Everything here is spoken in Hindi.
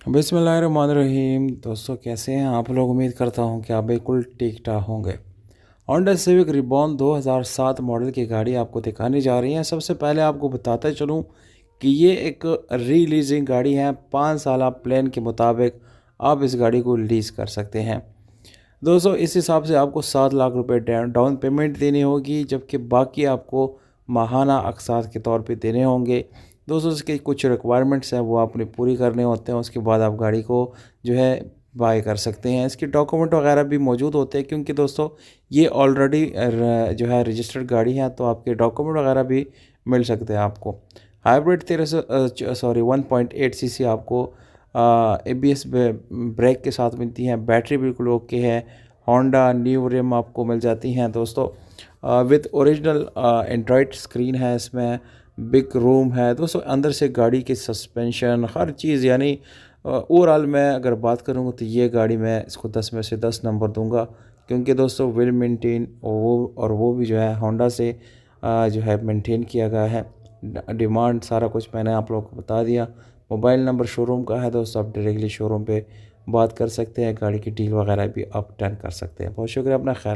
बिस्मिल्लाहिर्रहमानिर्रहीम। दोस्तों कैसे हैं आप लोग। उम्मीद करता हूं कि आप बिल्कुल ठीक ठाक होंगे। होंडा सिविक रिबॉन 2007 मॉडल की गाड़ी आपको दिखाने जा रही है। सबसे पहले आपको बताता चलूं कि ये एक रीलीजिंग गाड़ी है। 5 साल प्लान के मुताबिक आप इस गाड़ी को लीज़ कर सकते हैं। दोस्तों इस हिसाब से आपको 7 लाख रुपए डाउन पेमेंट देनी होगी, जबकि बाकी आपको माहाना अक़सात के तौर पे देने होंगे। दोस्तों इसके कुछ रिक्वायरमेंट्स हैं वो आपने पूरी करने होते हैं, उसके बाद आप गाड़ी को जो है बाय कर सकते हैं। इसके डॉक्यूमेंट वगैरह भी मौजूद होते हैं, क्योंकि दोस्तों ये ऑलरेडी जो है रजिस्टर्ड गाड़ी है, तो आपके डॉक्यूमेंट वगैरह भी मिल सकते हैं आपको। हाइब्रिड 1.8 सीसी आपको ABS ब्रेक के साथ मिलती हैं। बैटरी बिल्कुल ओके है। होंडा न्यू रिम आपको मिल जाती हैं दोस्तों। विद ओरिजिनल एंड्रॉयड स्क्रीन है इसमें। बिग रूम है दोस्तों। अंदर से गाड़ी की सस्पेंशन हर चीज़, यानी ओवरऑल मैं अगर बात करूँगा तो ये गाड़ी मैं इसको 10 में से 10 नंबर दूंगा, क्योंकि दोस्तों वेल मेंटेन वो भी जो है होंडा से जो है मेंटेन किया गया है। डिमांड सारा कुछ मैंने आप लोगों को बता दिया। मोबाइल नंबर शोरूम का है दोस्तों, आप डायरेक्टली शोरूम पे बात कर सकते हैं। गाड़ी की डील वगैरह भी आप डन कर सकते हैं। बहुत शुक्रिया, अपना ख्याल रखें।